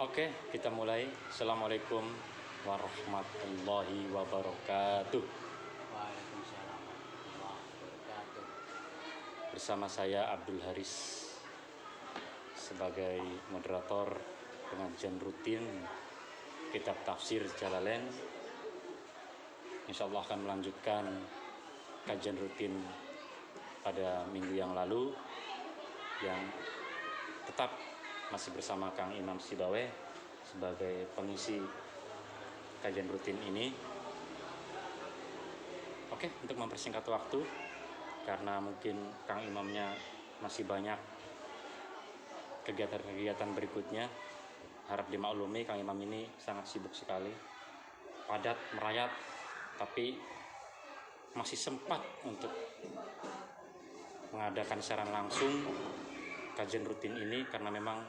Oke, kita mulai. Assalamualaikum warahmatullahi wabarakatuh. Waalaikumsalam warahmatullahi wabarakatuh. Bersama saya Abdul Haris sebagai moderator pengajian rutin Kitab Tafsir Jalalain. Insya Allah akan melanjutkan kajian rutin pada minggu yang lalu yang tetap masih bersama Kang Imam Sibawe sebagai pengisi kajian rutin ini. Oke, untuk mempersingkat waktu karena mungkin Kang Imamnya masih banyak kegiatan-kegiatan berikutnya, harap dimaklumi Kang Imam ini sangat sibuk sekali, padat merayap, tapi masih sempat untuk mengadakan secara langsung kajian rutin ini karena memang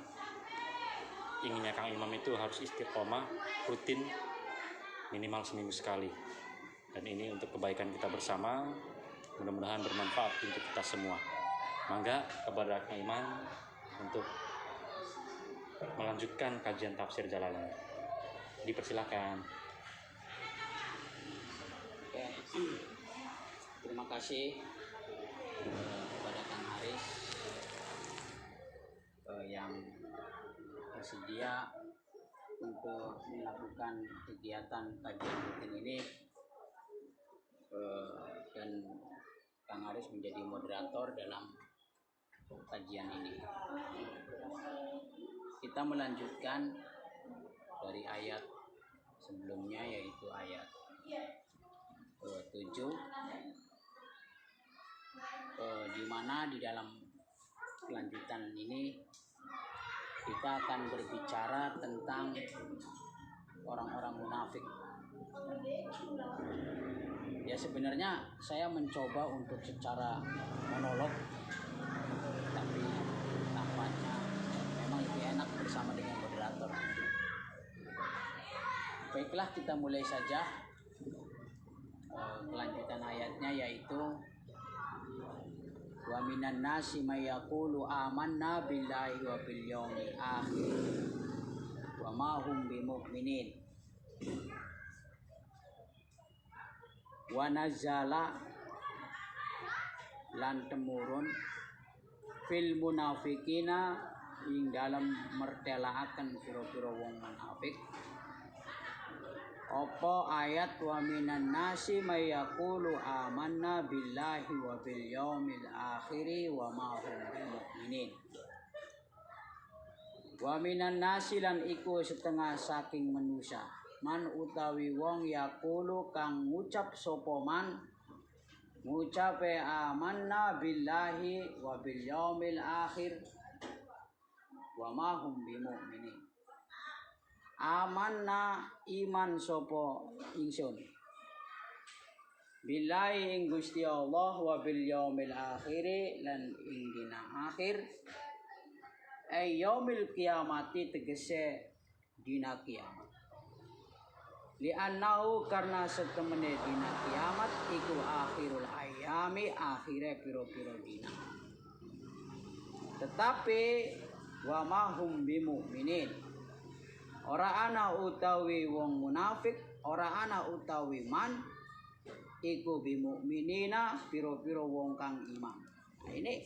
inginnya Kang Imam itu harus istiqomah rutin minimal seminggu sekali, dan ini untuk kebaikan kita bersama, mudah-mudahan bermanfaat untuk kita semua. Mangga kepada Kang Imam untuk melanjutkan kajian tafsir Jalalain, dipersilakan. Oke, terima kasih kepada Kang Haris yang bersedia untuk melakukan kegiatan kajian rutin ini, dan Kang Haris menjadi moderator dalam kajian ini. Kita melanjutkan dari ayat sebelumnya, yaitu ayat 7, di mana di dalam kelanjutan ini kita akan berbicara tentang orang-orang munafik. Ya, sebenarnya saya mencoba untuk secara monolog, tapi tampaknya memang lebih enak bersama dengan moderator. Baiklah, kita mulai saja kelanjutan ayatnya, yaitu wa minan nasi may yaqulu amanna billahi wa bil yaumil akhir wa ma hum bimu'minin wa nazala lan temurun fil munafikina ing dalam mertelaaken pira-pira wong munafik apa ayat wa minan nasi may yaqulu amanna billahi wa bil yaumil akhir wa ma hum bimu'minin. Wa minan nasi lan iku setengah saking manusia man utawi wong yaqulu kang ngucap sapa man ngucape amanna billahi wa bil yaumil akhir wa ma hum bimu'minin. Amanna iman sopo ingsun billahi ing Gusti Allah wa bil yaumil akhir lan ing dina akhir ay yaumil kiamati tegese dina kiamat. Li annahu karena setemene dina kiamat iku akhirul ayami, akhire piro-piro dina. Tetapi wa ma hum bimu'minin, ora ana utawi wong munafik, ora ana utawi man iku bimu'minina piro-piro wong kang iman. Nah, ini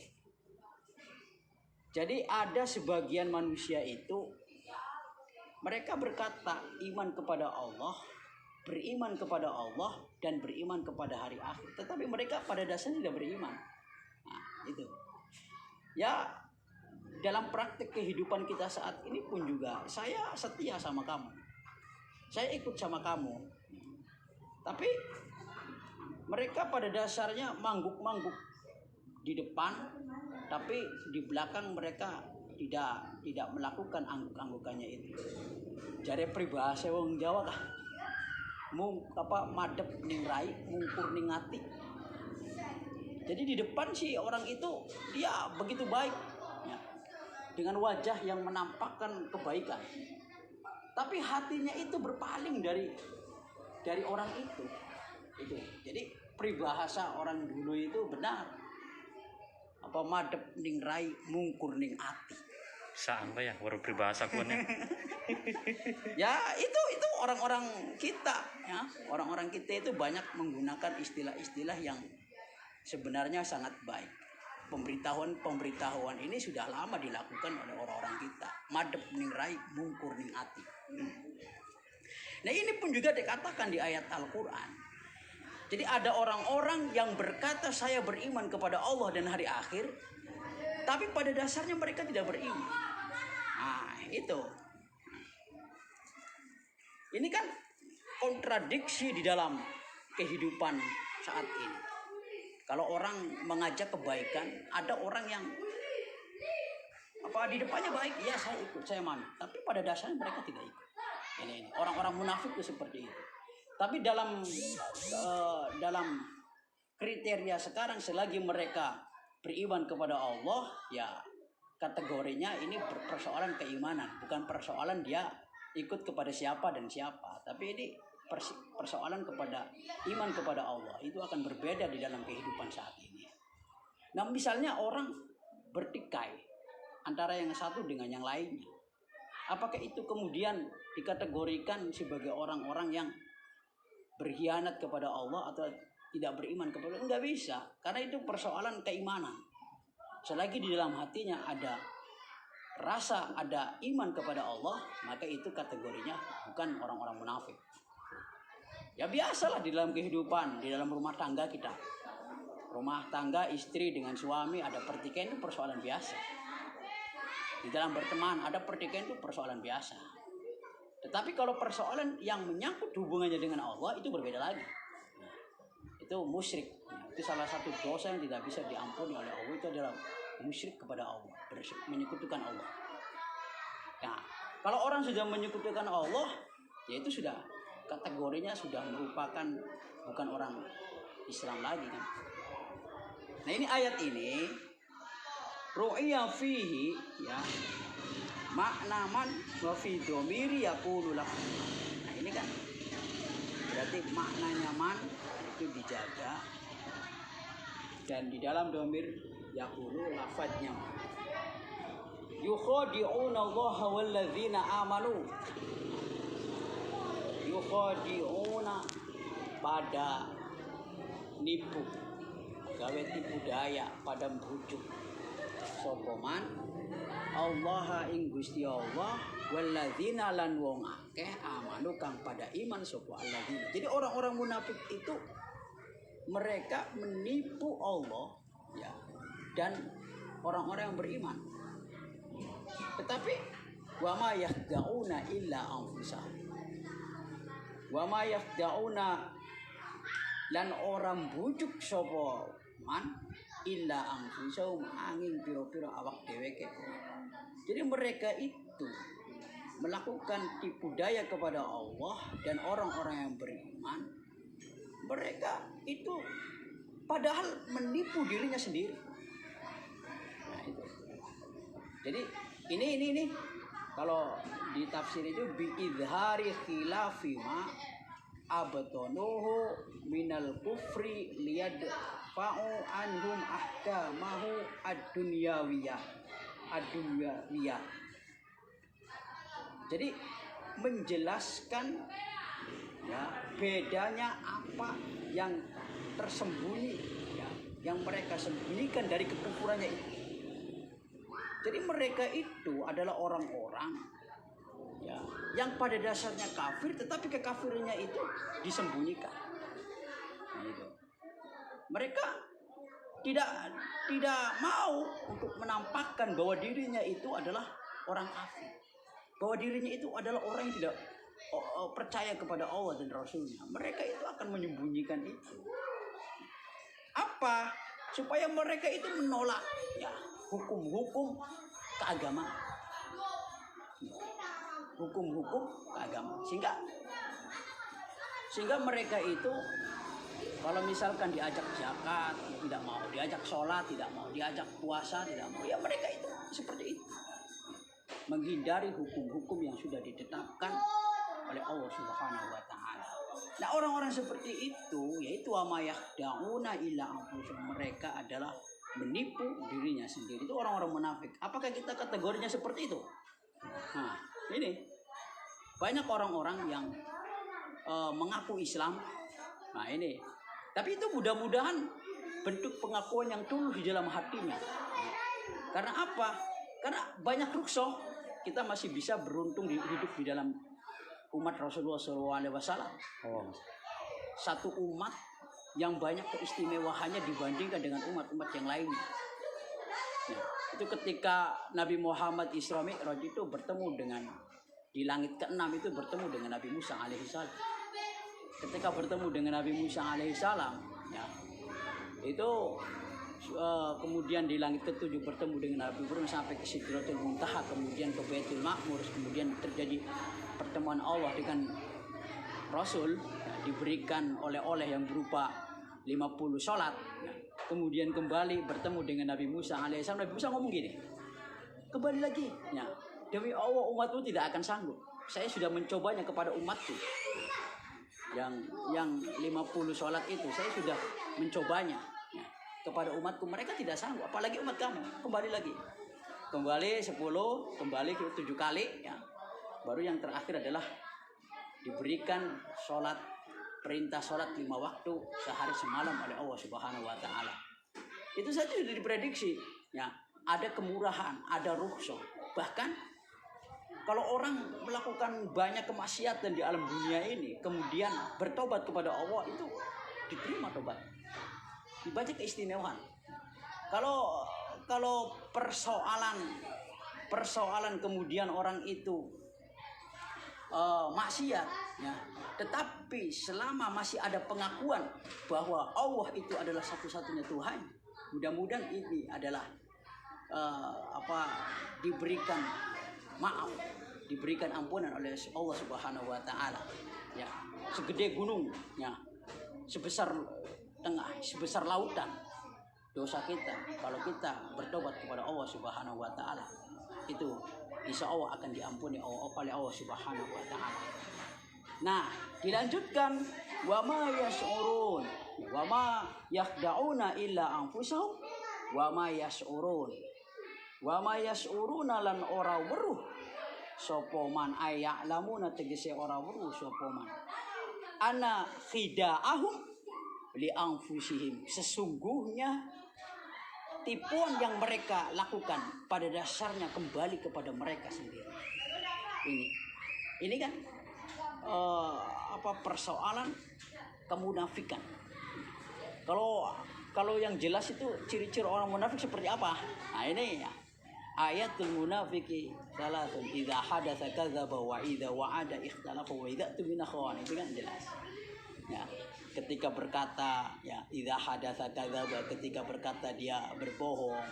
jadi ada sebagian manusia itu mereka berkata iman kepada Allah, beriman kepada Allah dan beriman kepada hari akhir, tetapi mereka pada dasarnya tidak beriman. Nah, itu ya, dalam praktik kehidupan kita saat ini pun juga saya setia sama kamu, saya ikut sama kamu, tapi mereka pada dasarnya mangguk-mangguk di depan, tapi di belakang mereka tidak melakukan angguk-anggukannya itu. Jare pribahasa wong Jawa kah madep ning rai mungkur ning ati. Jadi di depan sih orang itu dia begitu baik ya, dengan wajah yang menampakkan kebaikan, tapi hatinya itu berpaling dari orang itu. Jadi peribahasa orang dulu itu benar. Apa madep ning rai mungkur ning ati. Sampai ya baru peribahasa kuannya. Ya itu orang-orang kita ya, orang-orang kita itu banyak menggunakan istilah-istilah yang sebenarnya sangat baik. Pemberitahuan ini sudah lama dilakukan oleh orang-orang kita. Madep ning rai, mungkur ning ati. Nah ini pun juga dikatakan di ayat Al-Quran. Jadi ada orang-orang yang berkata saya beriman kepada Allah dan hari akhir, tapi pada dasarnya mereka tidak beriman. Nah itu. Ini kan kontradiksi di dalam kehidupan saat ini. Kalau orang mengajak kebaikan, ada orang yang di depannya baik, ya saya ikut, saya manut, tapi pada dasarnya mereka tidak ikut. Ini orang-orang munafik itu seperti itu. Tapi dalam kriteria sekarang, selagi mereka beriman kepada Allah, ya kategorinya ini persoalan keimanan, bukan persoalan dia ikut kepada siapa dan siapa, tapi ini persoalan kepada iman kepada Allah. Itu akan berbeda di dalam kehidupan saat ini. Nah misalnya orang bertikai antara yang satu dengan yang lainnya, apakah itu kemudian dikategorikan sebagai orang-orang yang berkhianat kepada Allah atau tidak beriman kepada Allah? Enggak bisa, karena itu persoalan keimanan. Selagi di dalam hatinya ada rasa, ada iman kepada Allah, maka itu kategorinya bukan orang-orang munafik. Ya biasalah di dalam kehidupan, di dalam rumah tangga kita. Rumah tangga istri dengan suami ada pertikaian, itu persoalan biasa. Di dalam berteman ada pertikaian, itu persoalan biasa. Tetapi kalau persoalan yang menyangkut hubungannya dengan Allah, itu berbeda lagi. Itu musyrik. Itu salah satu dosa yang tidak bisa diampuni oleh Allah, itu adalah musyrik kepada Allah, menyekutukan Allah. Nah, kalau orang sudah menyekutukan Allah, ya itu sudah kategorinya sudah merupakan bukan orang Islam lagi kan. Nah ini ayat ini ru'ya fihi ya makna man wa fi dhamiri yaqulu lakum. Nah ini kan berarti maknanya man itu dijaga, dan di dalam dhamir yaqulu lafadznya yukhadi'una Allah wal ladzina amanu. Yukhadi'una pada nipu, gawe tipu daya, pada bujuk sopoman Allah ing Gusti Allah walladzina lan wong akeh amanu kang pada iman sapa alladzina. Jadi orang-orang munafik itu mereka menipu Allah ya dan orang-orang yang beriman. Tetapi wa ma yakhda'una illa anfusahum. Wa ma yakhda'una lan orang bujuk sapa man illa anfusahum angin pira-pira awak dheweke. Jadi mereka itu melakukan tipu daya kepada Allah dan orang-orang yang beriman. Mereka itu padahal menipu dirinya sendiri. Nah, itu. Jadi ini kalau di tafsir itu bi izhari khilafi ma abtanuhu minal kufri liyadfa'u anhum ahkamahu ad-dunyawiyah. Jadi menjelaskan ya bedanya apa yang tersembunyi ya, yang mereka sembunyikan dari kekufurannya itu. Jadi mereka itu adalah orang-orang ya, yang pada dasarnya kafir, tetapi kekafirannya itu disembunyikan. Nah, itu. Mereka tidak mau untuk menampakkan bahwa dirinya itu adalah orang kafir, bahwa dirinya itu adalah orang yang tidak percaya kepada Allah dan Rasulnya. Mereka itu akan menyembunyikan itu. Apa? Supaya mereka itu menolak ya hukum-hukum keagamaan. Hukum-hukum keagamaan. Sehingga mereka itu kalau misalkan diajak zakat tidak mau, diajak sholat tidak mau, diajak puasa tidak mau, ya mereka itu seperti itu. Menghindari hukum-hukum yang sudah ditetapkan oleh Allah Subhanahu wa taala. Nah, orang-orang seperti itu yaitu amayakdauna ila anfusihim, mereka adalah menipu dirinya sendiri. Itu orang-orang munafik. Apakah kita kategorinya seperti itu? Nah, ini Banyak orang-orang yang mengaku Islam. Nah ini, tapi itu mudah-mudahan bentuk pengakuan yang tulus di dalam hatinya. Karena apa? Karena banyak ruksoh, kita masih bisa beruntung hidup di dalam umat Rasulullah SAW. Oh, Satu umat yang banyak keistimewaannya dibandingkan dengan umat-umat yang lainnya. Nah, itu ketika Nabi Muhammad Isra Mi'raj itu bertemu dengan di langit ke-6 itu bertemu dengan Nabi Musa alaihissalam. Ketika bertemu dengan Nabi Musa alaihissalam, ya, itu kemudian di langit ke-7 bertemu dengan Nabi Ibrahim sampai ke Sidratul Muntaha, kemudian ke Baitul Ma'mur, kemudian terjadi pertemuan Allah dengan Rasul, ya, diberikan oleh-oleh yang berupa 50 sholat, ya. Kemudian kembali bertemu dengan Nabi Musa alaihissalam. Nabi Musa ngomong gini, kembali lagi, ya, demi Allah umatmu tidak akan sanggup. Saya sudah mencobanya kepada umatku. Yang 50 sholat itu saya sudah mencobanya, ya, kepada umatku, mereka tidak sanggup, apalagi umat kamu. Kembali lagi, kembali 10, kembali 7 kali, ya. Baru yang terakhir adalah diberikan sholat, perintah sholat 5 waktu sehari semalam oleh Allah Subhanahu wa Ta'ala. Itu saja sudah diprediksi, ya, ada kemurahan, ada rukhsah. Bahkan kalau orang melakukan banyak kemaksiatan di alam dunia ini, kemudian bertobat kepada Allah, itu diterima tobat, dibaca keistimewaan. Kalau persoalan kemudian orang itu maksiat, ya, tetapi selama masih ada pengakuan bahwa Allah itu adalah satu-satunya Tuhan, mudah-mudahan ini adalah diberikan maaf, diberikan ampunan oleh Allah Subhanahu wa Ta'ala, ya, segede gunung, ya, sebesar lautan dosa kita, kalau kita bertobat kepada Allah Subhanahu wa Ta'ala, itu insya Allah akan diampuni oleh Allah Subhanahu wa Ta'ala. Nah, dilanjutkan, wa ma yash'urun wa ma yakhda'una illa anfusahum wa ma yash'urun wa ma yash'uruna lan ora weruh sapa man aya'lamuna tegese ora weruh sapa man ana khida'ahum li anfusihim, sesungguhnya tipuan yang mereka lakukan pada dasarnya kembali kepada mereka sendiri. Ini kan persoalan kemunafikan. Kalau yang jelas itu ciri-ciri orang munafik seperti apa? Nah ini ya, ayatul munafiki salatun idza hadatsa kadzaba wa idza wa'ada ikhtalafa wa idza tumina khawana, itu kan jelas. Ya, ketika berkata, ya, idza hadatsa kadzaba, ketika berkata dia berbohong.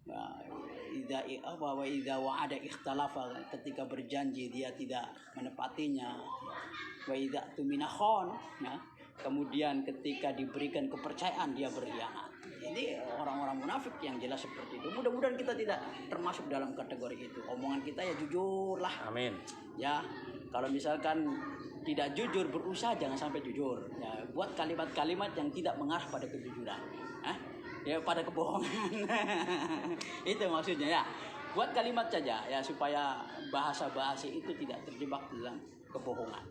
Wa idza wa'ada ikhtalafa, ketika berjanji dia tidak menepatinya. Wa idza tumina khan, ya, kemudian ketika diberikan kepercayaan dia berkhianat. Jadi orang-orang munafik yang jelas seperti itu. Mudah-mudahan kita tidak termasuk dalam kategori itu. Omongan kita ya jujurlah. amin. Ya, kalau misalkan tidak jujur, berusaha jangan sampai jujur. Ya, buat kalimat-kalimat yang tidak mengarah pada kejujuran. Ya, pada kebohongan. Itu maksudnya, ya. Buat kalimat saja ya, supaya bahasa-bahasa itu tidak terjebak dalam kebohongan.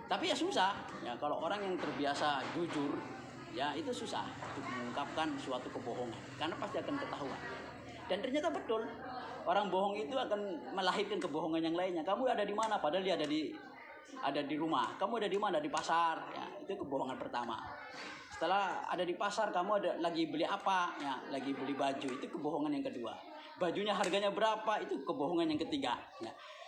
Tapi ya susah. Ya, kalau orang yang terbiasa jujur, ya itu susah untuk mengungkapkan suatu kebohongan karena pasti akan ketahuan. Dan ternyata betul, orang bohong itu akan melahirkan kebohongan yang lainnya. Kamu ada di mana? Padahal dia ada di rumah. Kamu ada di mana? Di pasar. Ya, itu kebohongan pertama. Setelah ada di pasar, kamu lagi beli apa? Ya, lagi beli baju. Itu kebohongan yang kedua. Bajunya harganya berapa? Itu kebohongan yang ketiga.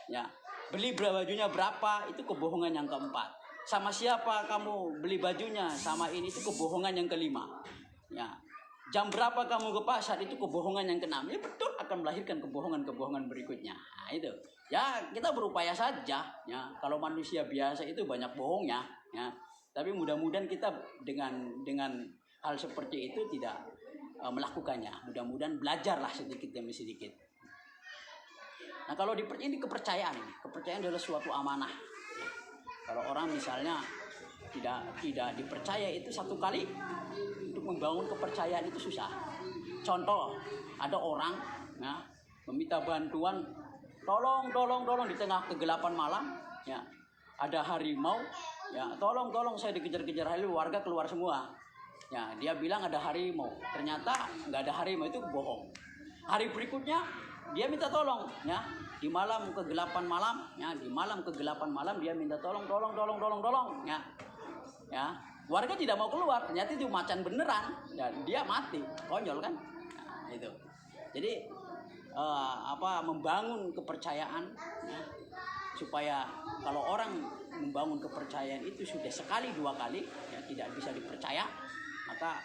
Ya. Beli bajunya berapa? Itu kebohongan yang keempat. Sama siapa kamu beli bajunya? Sama ini, itu kebohongan yang kelima. Ya. Jam berapa kamu ke pasar? Itu kebohongan yang keenam. Ya betul, akan melahirkan kebohongan-kebohongan berikutnya. Nah, itu. Ya, kita berupaya saja. Ya, kalau manusia biasa itu banyak bohongnya. Ya. Tapi mudah-mudahan kita dengan hal seperti itu tidak melakukannya. Mudah-mudahan belajarlah sedikit demi sedikit. Nah, kalau ini kepercayaan. Kepercayaan adalah suatu amanah. Kalau orang misalnya tidak dipercaya, itu satu kali untuk membangun kepercayaan itu susah. Contoh, ada orang, ya, meminta bantuan tolong di tengah kegelapan malam, ya ada harimau, ya tolong saya dikejar-kejar harimau, warga keluar semua. Ya, dia bilang ada harimau, ternyata nggak ada harimau, itu bohong. Hari berikutnya dia minta tolong, ya di malam kegelapan malam, ya di malam kegelapan malam dia minta tolong, ya warga tidak mau keluar, ternyata itu macan beneran, dan dia mati, konyol kan? Nah, itu. Jadi membangun kepercayaan, ya, supaya kalau orang membangun kepercayaan itu sudah sekali dua kali, ya tidak bisa dipercaya, maka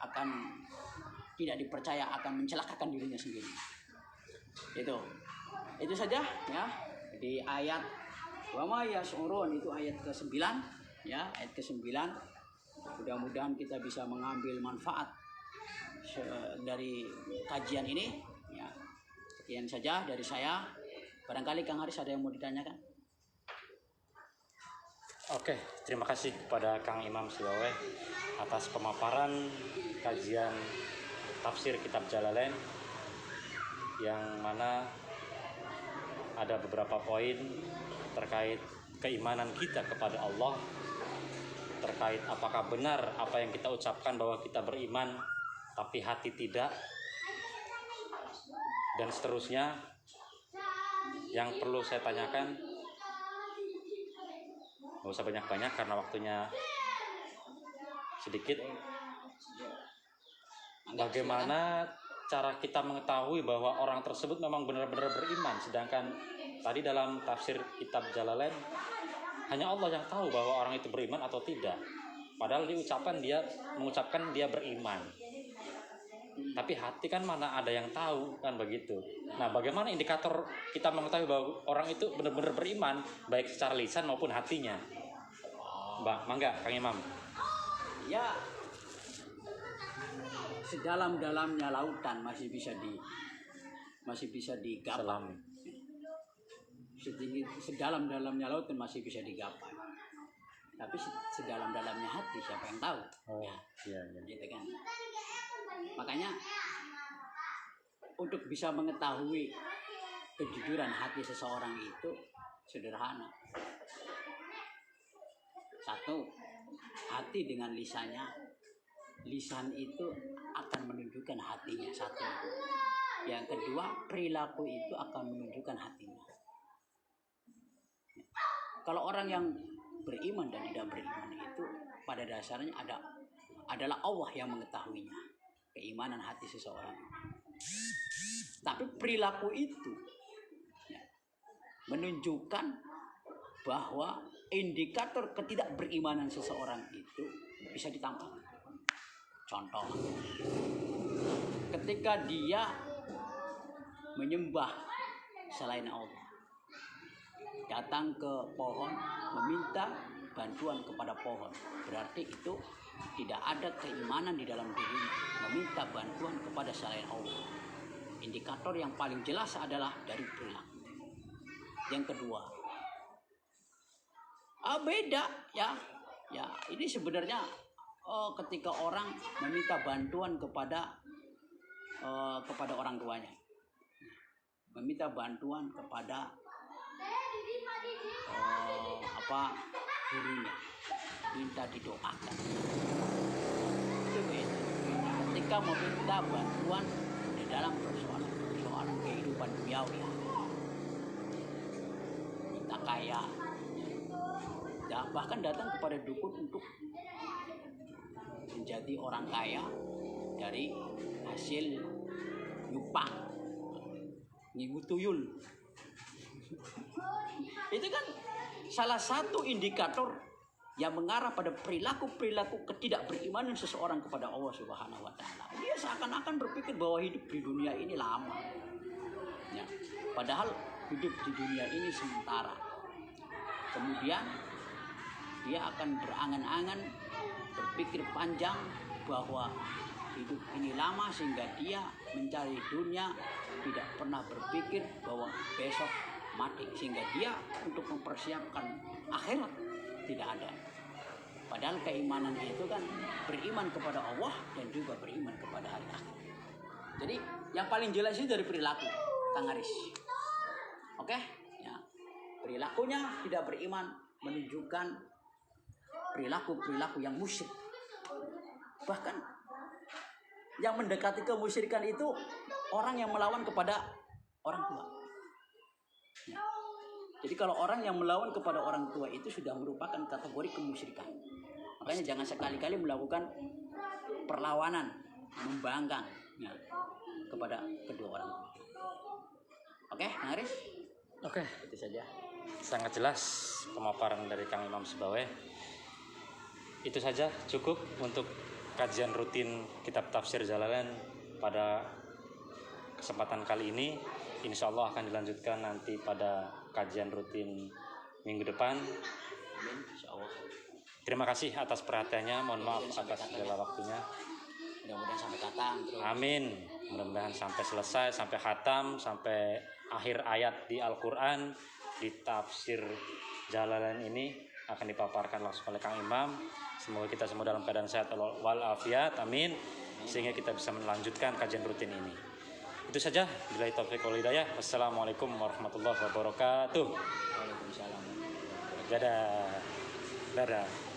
akan tidak dipercaya, akan mencelakakan dirinya sendiri. Itu saja, ya di ayat wa ma yash'urun, itu ayat ke-9, ya ayat ke-9. Mudah-mudahan kita bisa mengambil manfaat dari kajian ini, ya. Sekian saja dari saya. Barangkali Kang Haris ada yang mau ditanyakan. Oke, terima kasih kepada Kang Imam Siwawe atas pemaparan kajian tafsir kitab Jalalain, yang mana ada beberapa poin terkait keimanan kita kepada Allah, terkait apakah benar apa yang kita ucapkan bahwa kita beriman tapi hati tidak, dan seterusnya. Yang perlu saya tanyakan, nggak usah banyak-banyak karena waktunya sedikit. Bagaimana cara kita mengetahui bahwa orang tersebut memang benar-benar beriman, sedangkan tadi dalam tafsir kitab Jalalain hanya Allah yang tahu bahwa orang itu beriman atau tidak, padahal dia mengucapkan dia beriman, tapi hati kan mana ada yang tahu, kan begitu. Nah, bagaimana indikator kita mengetahui bahwa orang itu benar-benar beriman, baik secara lisan maupun hatinya? Mbak, mangga Kang Imam. Ya, sedalam-dalamnya lautan masih bisa digapai. Sedalam-dalamnya lautan masih bisa digapai. Tapi sedalam-dalamnya hati siapa yang tahu? Iya. Gitu kan. Makanya untuk bisa mengetahui kejujuran hati seseorang itu sederhana. Satu, hati dengan lisannya. Lisan itu akan menunjukkan hatinya, satu. Yang kedua, perilaku itu akan menunjukkan hatinya. Kalau orang yang beriman dan tidak beriman itu pada dasarnya adalah Allah yang mengetahuinya, keimanan hati seseorang. Tapi perilaku itu, ya, menunjukkan bahwa indikator ketidakberimanan seseorang itu bisa ditampakkan. Contoh, ketika dia menyembah selain Allah, datang ke pohon meminta bantuan kepada pohon, berarti itu tidak ada keimanan di dalam dirinya, meminta bantuan kepada selain Allah. Indikator yang paling jelas adalah dari perilaku. Yang kedua, beda, ya ini sebenarnya ketika orang meminta bantuan kepada orang tuanya, meminta bantuan kepada gurunya, minta didoakan. Itu beda. Ketika meminta bantuan di dalam persoalan kehidupan duniawi, minta kaya, bahkan datang kepada dukun untuk menjadi orang kaya dari hasil nyupang, ngigu tuyul. Itu kan salah satu indikator yang mengarah pada perilaku ketidakberimanan seseorang kepada Allah Subhanahu wa taala. Dia seakan-akan berpikir bahwa hidup di dunia ini lama. Ya, padahal hidup di dunia ini sementara. Kemudian dia akan berangan-angan, berpikir panjang bahwa hidup ini lama, sehingga dia mencari dunia, tidak pernah berpikir bahwa besok mati, sehingga dia untuk mempersiapkan akhirat tidak ada. Padahal keimanan itu kan beriman kepada Allah dan juga beriman kepada hari akhir. Jadi yang paling jelas itu dari perilaku, Kang Aris. Oke? Ya. Perilakunya tidak beriman menunjukkan perilaku-perilaku yang musyrik. Bahkan yang mendekati kemusyrikan itu orang yang melawan kepada orang tua. Ya. Jadi kalau orang yang melawan kepada orang tua itu sudah merupakan kategori kemusyrikan. Makanya jangan sekali-kali melakukan perlawanan, membangkang ya, kepada kedua orang tua. Oke, Kang Aris? Oke, Itu saja. sangat jelas pemaparan dari Kang Imam Sibaweh. Itu saja cukup untuk kajian rutin kitab tafsir Jalalain pada kesempatan kali ini. Insya Allah akan dilanjutkan nanti pada kajian rutin minggu depan. Amin, insya Allah. Terima kasih atas perhatiannya. Mohon maaf atas segala waktunya. Mudah-mudahan sampai khatam terus. Amin. Mudah-mudahan sampai selesai, sampai khatam, sampai akhir ayat di Al-Quran, di tafsir Jalalain ini akan dipaparkan langsung oleh Kang Imam. Semoga kita semua dalam keadaan sehat walafiat. Amin. Sehingga kita bisa melanjutkan kajian rutin ini. Itu saja. Billahi taufiq wal hidayah. Wassalamualaikum warahmatullahi wabarakatuh. Waalaikumsalam. Dadah. Dadah.